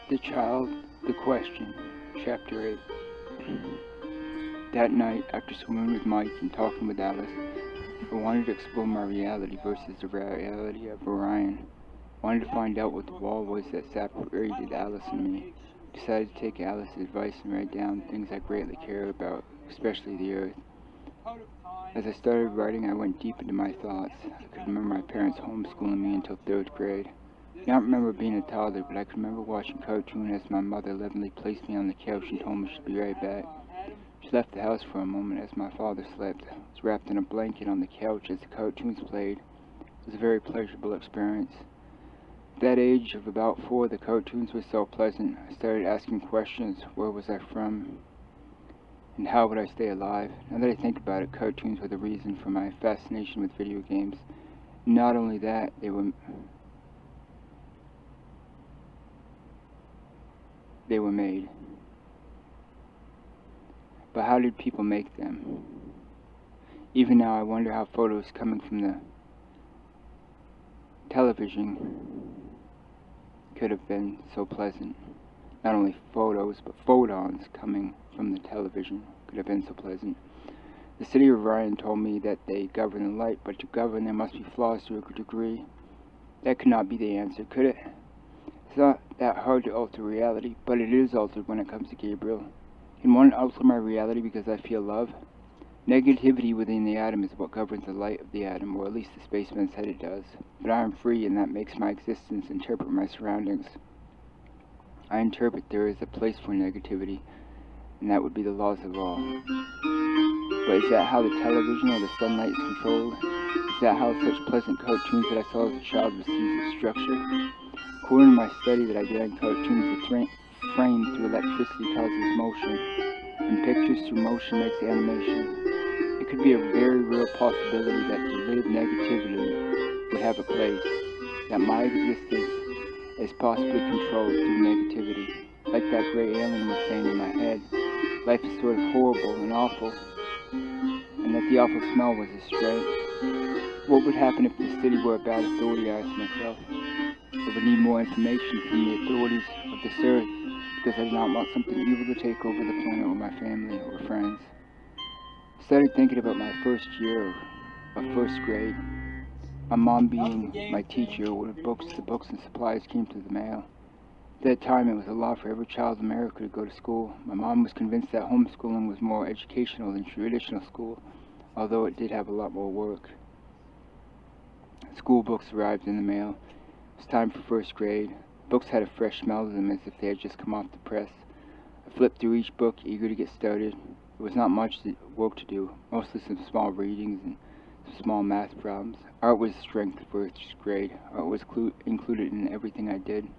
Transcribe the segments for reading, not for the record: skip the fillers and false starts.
The Child, the Question, Chapter 8. That night, after swimming with Mike and talking with Alice, I wanted to explore my reality versus the reality of Orion. I wanted to find out what the wall was that separated Alice and me. I decided to take Alice's advice and write down things I greatly care about, especially the Earth. As I started writing, I went deep into my thoughts. I could remember my parents homeschooling me until 3rd grade. I don't remember being a toddler, but I can remember watching cartoon as my mother lovingly placed me on the couch and told me she'd be right back. She left the house for a moment as my father slept. I was wrapped in a blanket on the couch as the cartoons played. It was a very pleasurable experience. At that age of about 4, the cartoons were so pleasant. I started asking questions. Where was I from? And how would I stay alive? Now that I think about it, cartoons were the reason for my fascination with video games. Not only that, they were made. But how did people make them? Even now I wonder how photos coming from the television could have been so pleasant. Not only photos, but photons coming from the television could have been so pleasant. The city of Orion told me that they govern the light, but to govern there must be flaws to a degree. That could not be the answer, could it? It's not that hard to alter reality, but it is altered when it comes to Gabriel. Can one alter my reality because I feel love? Negativity within the atom is what governs the light of the atom, or at least the spaceman said it does. But I am free, and that makes my existence interpret my surroundings. I interpret there is a place for negativity, and that would be the laws of all. But is that how the television or the sunlight is controlled? Is that how such pleasant cartoons that I saw as a child receive its structure? According to my study that I did on cartoons, the frame through electricity causes motion, and pictures through motion makes animation. It could be a very real possibility that derivative negativity would have a place, that my existence is possibly controlled through negativity. Like that gray alien was saying in my head, life is sort of horrible and awful, and that the awful smell was a strength. What would happen if the city were a bad authority, I asked myself. I would need more information from the authorities of this earth, because I did not want something evil to take over the planet or my family or friends. I started thinking about my first year of 1st grade. My mom being my teacher, ordered the books and supplies came through the mail. At that time, it was a law for every child in America to go to school. My mom was convinced that homeschooling was more educational than traditional school, although it did have a lot more work. School books arrived in the mail. It was time for 1st grade. Books had a fresh smell to them as if they had just come off the press. I flipped through each book, eager to get started. There was not much work to do, mostly some small readings and some small math problems. Art was strength for 1st grade. Art was included in everything I did.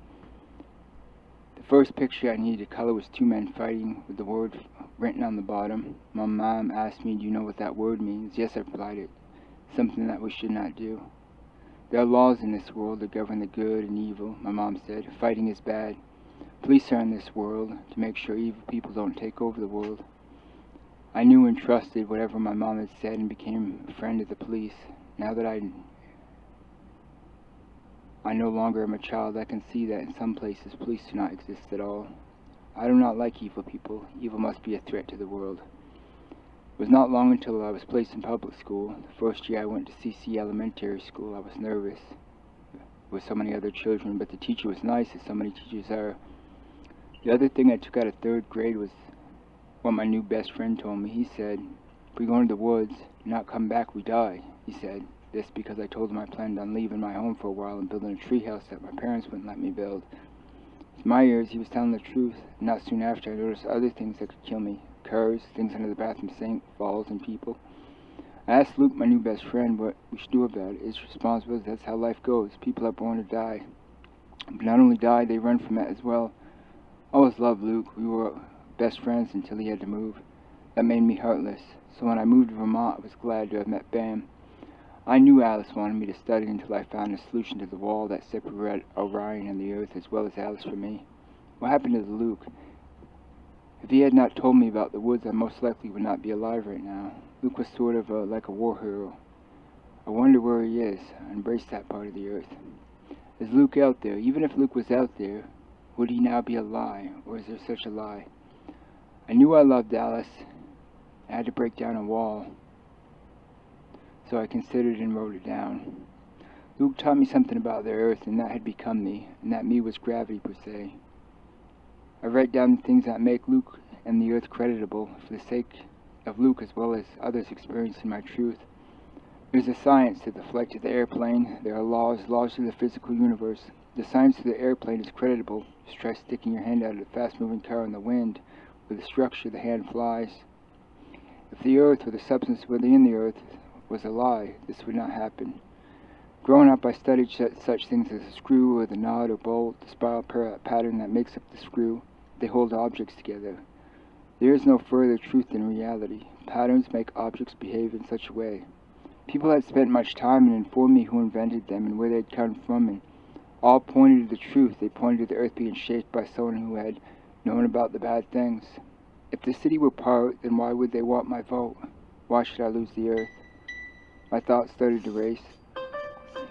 The first picture I needed to color was 2 men fighting with the word written on the bottom. My mom asked me, "Do you know what that word means?" Yes, I replied, "It. Something that we should not do." There are laws in this world that govern the good and evil, my mom said. Fighting is bad. Police are in this world to make sure evil people don't take over the world. I knew and trusted whatever my mom had said and became a friend of the police. Now that I no longer am a child, I can see that in some places police do not exist at all. I do not like evil people. Evil must be a threat to the world. It was not long until I was placed in public school. The first year I went to CC Elementary School, I was nervous with so many other children, but the teacher was nice, as so many teachers are. The other thing I took out of 3rd grade was what my new best friend told me. He said, "If we go into the woods and not come back, we die." He said this because I told him I planned on leaving my home for a while and building a treehouse that my parents wouldn't let me build. To my ears, he was telling the truth. Not soon after, I noticed other things that could kill me. Cars, things under the bathroom sink, falls, and people. I asked Luke, my new best friend, what we should do about it. His response was, "That's how life goes. People are born to die." But not only die, they run from it as well. I always loved Luke. We were best friends until he had to move. That made me heartless. So when I moved to Vermont, I was glad to have met Bam. I knew Alice wanted me to study until I found a solution to the wall that separated Orion and the Earth, as well as Alice from me. What happened to Luke? If he had not told me about the woods, I most likely would not be alive right now. Luke was sort of like a war hero. I wonder where he is. I embrace that part of the Earth. Is Luke out there? Even if Luke was out there, Would he now be a lie, or is there such a lie? I knew I loved Alice. I had to break down a wall. So I considered and wrote it down. Luke taught me something about the earth, and that had become me, and that me was gravity per se. I write down the things that make Luke and the earth creditable, for the sake of Luke as well as others experiencing my truth. There's a science to the flight of the airplane. There are laws to the physical universe. The science of the airplane is creditable. Just try sticking your hand out of a fast-moving car in the wind. With the structure, the hand flies. If the earth, or the substance within the earth, was a lie, this would not happen. Growing up, I studied such things as a screw, or the knot, or bolt, the spiral pattern that makes up the screw. They hold objects together. There is no further truth than reality. Patterns make objects behave in such a way. People had spent much time and informed me who invented them and where they had come from, and all pointed to the truth. They pointed to the earth being shaped by someone who had known about the bad things. If the city were part, then why would they want my vote? Why should I lose the earth? My thoughts started to race.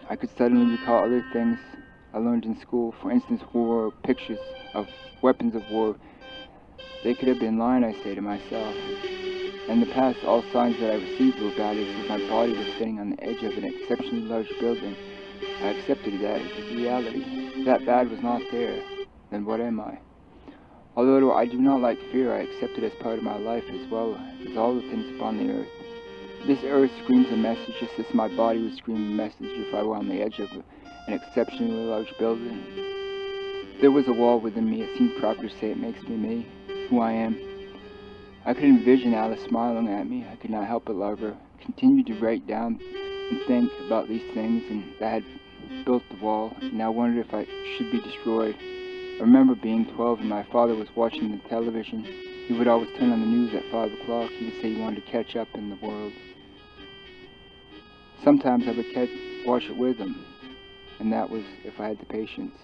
I could suddenly recall other things I learned in school. For instance, war, pictures of weapons of war. They could have been lying, I say to myself. In the past, all signs that I received were bad, as if my body was sitting on the edge of an exceptionally large building. I accepted that as a reality. If that bad was not there, then what am I? Although I do not like fear, I accept it as part of my life as well as all the things upon the earth. This earth screams a message just as my body would scream a message if I were on the edge of an exceptionally large building. There was a wall within me. It seemed proper to say it makes me, who I am. I could envision Alice smiling at me. I could not help but love her. Continued to write down and think about these things, and that had built the wall, and I wondered if I should be destroyed. I remember being 12 and my father was watching the television. He would always turn on the news at 5 o'clock. He would say he wanted to catch up in the world. Sometimes I would watch it with him, and that was if I had the patience.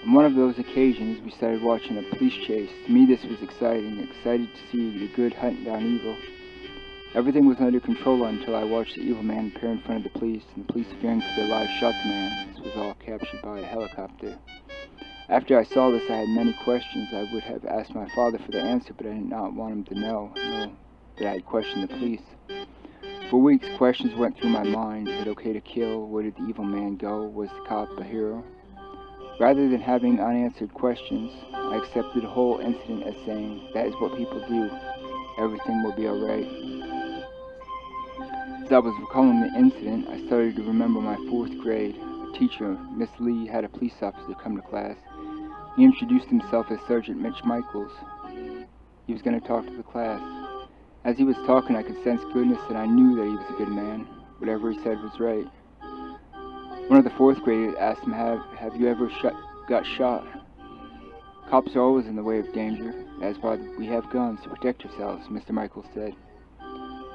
On one of those occasions, we started watching a police chase. To me, this was exciting to see the good hunting down evil. Everything was under control until I watched the evil man appear in front of the police, and the police fearing for their lives shot the man. This was all captured by a helicopter. After I saw this, I had many questions. I would have asked my father for the answer, but I did not want him to know that I had questioned the police. For weeks, questions went through my mind. Is it okay to kill? Where did the evil man go? Was the cop a hero? Rather than having unanswered questions, I accepted the whole incident as saying, that is what people do. Everything will be alright. As I was recalling the incident, I started to remember my 4th grade. A teacher, Miss Lee, had a police officer come to class. He introduced himself as Sergeant Mitch Michaels. He was going to talk to the class. As he was talking, I could sense goodness, and I knew that he was a good man. Whatever he said was right. One of the 4th graders asked him, have you ever got shot? Cops are always in the way of danger. That is why we have guns, to protect ourselves, Mr. Michaels said.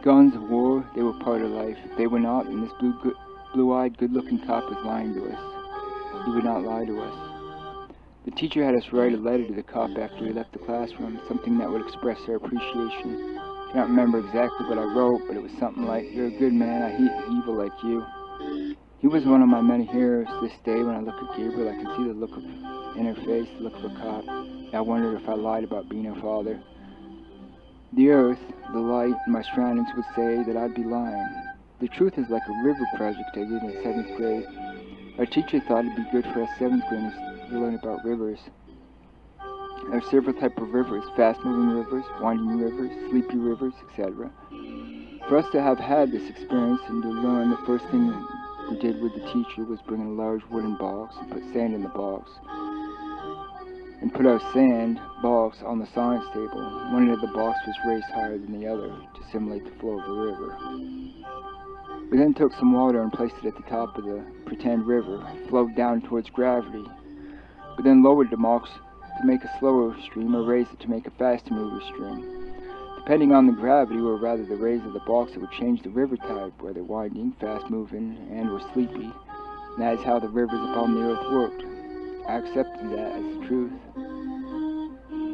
Guns, war, they were part of life. If they were not, then this blue-eyed, good-looking cop was lying to us. He would not lie to us. The teacher had us write a letter to the cop after we left the classroom, something that would express our appreciation. I cannot remember exactly what I wrote, but it was something like, you're a good man, I hate evil like you. He was one of my many heroes. This day, when I look at Gabriel, I can see the look in her face, the look of a cop. I wondered if I lied about being her father. The earth, the light, and my surroundings would say that I'd be lying. The truth is like a river project I did in 7th grade. Our teacher thought it'd be good for us 7th graders to learn about rivers. There are several types of rivers, fast-moving rivers, winding rivers, sleepy rivers, etc. For us to have had this experience and to learn, the first thing we did with the teacher was bring in a large wooden box and put sand in the box. And put our sand box on the science table. One end of the box was raised higher than the other to simulate the flow of the river. We then took some water and placed it at the top of the pretend river. It flowed down towards gravity. We then lowered the box to make a slower stream or raised it to make a faster moving stream. Depending on the gravity, or rather the raise of the box, it would change the river type, whether winding, fast-moving, and or sleepy. And that is how the rivers upon the earth worked. I accepted that as the truth.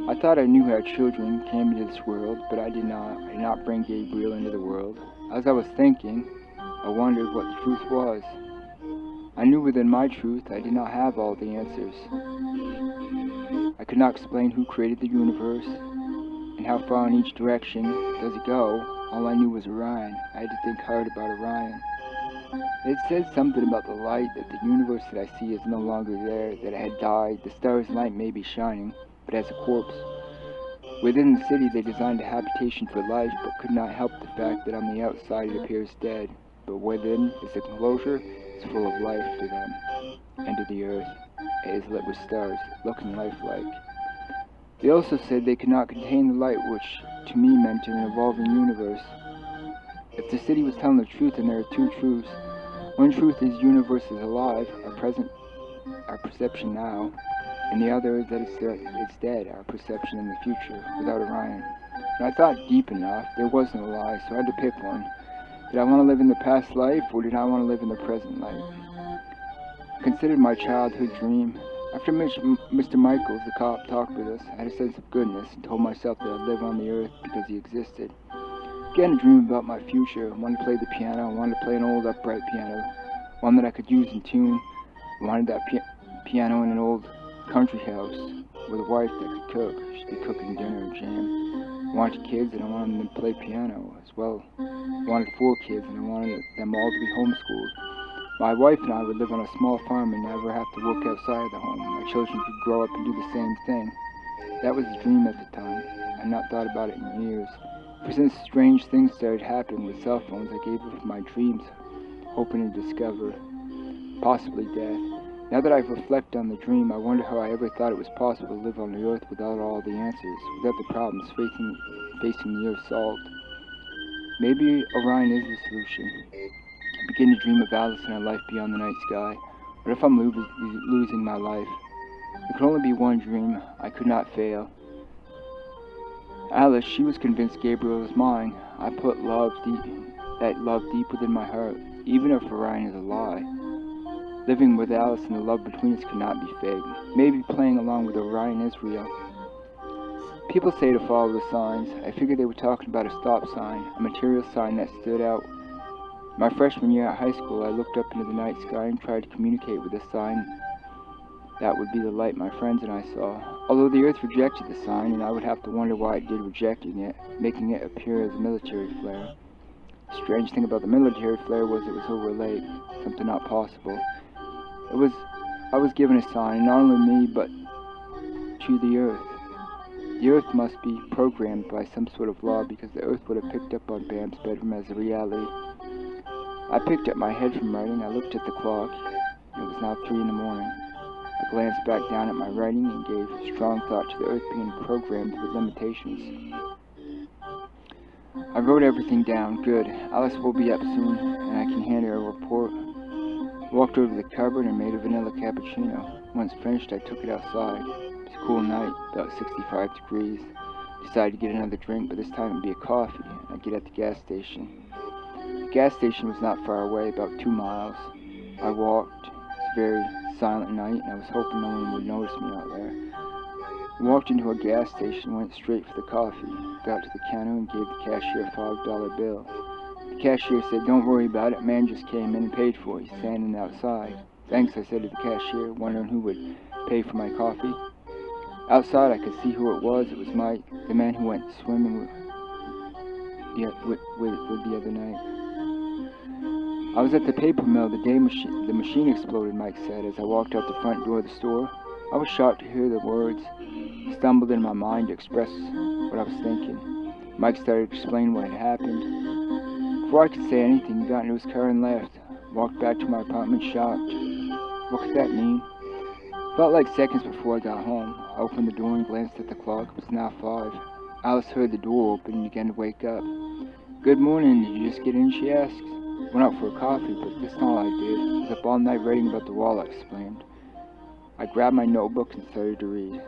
I thought I knew how children came into this world, but I did not. I did not bring Gabriel into the world. As I was thinking, I wondered what the truth was. I knew within my truth I did not have all the answers. I could not explain who created the universe and how far in each direction does it go. All I knew was Orion. I had to think hard about Orion. It said something about the light, that the universe that I see is no longer there, that it had died. The star's light may be shining, but as a corpse. Within the city they designed a habitation for life, but could not help the fact that on the outside it appears dead. But within is enclosure, is full of life to them, and to the earth. It is lit with stars, looking lifelike. They also said they could not contain the light, which to me meant an evolving universe. If the city was telling the truth, then there are two truths. One truth is the universe is alive, our perception now, and the other is that it's dead, our perception in the future, without Orion. And I thought deep enough, there was no lie, so I had to pick one. Did I want to live in the past life, or did I want to live in the present life? I considered my childhood dream. After Mr. Michaels, the cop, talked with us, I had a sense of goodness and told myself that I'd live on the earth because he existed. I began to dream about my future. I wanted to play the piano. I wanted to play an old upright piano, one that I could use in tune. I wanted that piano in an old country house with a wife that could cook. She'd be cooking dinner and jam. I wanted kids, and I wanted them to play piano as well. I wanted 4 kids, and I wanted them all to be homeschooled. My wife and I would live on a small farm and never have to work outside the home. My children could grow up and do the same thing. That was a dream at the time. I had not thought about it in years. Ever since strange things started happening with cell phones, I gave up my dreams, hoping to discover possibly death. Now that I reflect on the dream, I wonder how I ever thought it was possible to live on the earth without all the answers, without the problems facing the earth solved. Maybe Orion is the solution. I begin to dream of Alice and a life beyond the night sky. What if I'm losing my life? There could only be one dream. I could not fail. Alice, she was convinced Gabriel was mine. I put that love deep within my heart, even if Orion is a lie. Living with Alice and the love between us could not be fake. Maybe playing along with Orion is real. People say to follow the signs. I figured they were talking about a stop sign, a material sign that stood out. My freshman year at high school, I looked up into the night sky and tried to communicate with a sign that would be the light my friends and I saw. Although the earth rejected the sign, and I would have to wonder why it did rejecting it, making it appear as a military flare. The strange thing about the military flare was it was over late, something not possible. I was given a sign, not only me, but to the earth. The earth must be programmed by some sort of law, because the earth would have picked up on Bam's bedroom as a reality. I picked up my head from writing. I looked at the clock. It was now 3 in the morning. I glanced back down at my writing and gave strong thought to the earth being programmed with limitations. I wrote everything down. Good. Alice will be up soon, and I can hand her a report. I walked over to the cupboard and made a vanilla cappuccino. Once finished, I took it outside. It was a cool night, about 65 degrees. Decided to get another drink, but this time it would be a coffee. I'd get at the gas station. The gas station was not far away, about 2 miles. I walked. It was a very silent night, and I was hoping no one would notice me out there. I walked into a gas station, went straight for the coffee, got to the counter and gave the cashier a $5 bill. The cashier said, "Don't worry about it, man just came in and paid for it. He's standing outside." "Thanks," I said to the cashier, wondering who would pay for my coffee. Outside I could see who it was. It was Mike, the man who went swimming with the other night. "I was at the paper mill the day the machine exploded," Mike said as I walked out the front door of the store. I was shocked to hear the words. I stumbled in my mind to express what I was thinking. Mike started to explain what had happened. Before I could say anything, he got into his car and left. Walked back to my apartment shocked. What could that mean? Felt like seconds before I got home. I opened the door and glanced at the clock. It was now 5. Alice heard the door open and began to wake up. "Good morning, did you just get in?" she asked. "Went out for a coffee, but that's not all I did. I was up all night writing about the wall," I explained. I grabbed my notebook and started to read.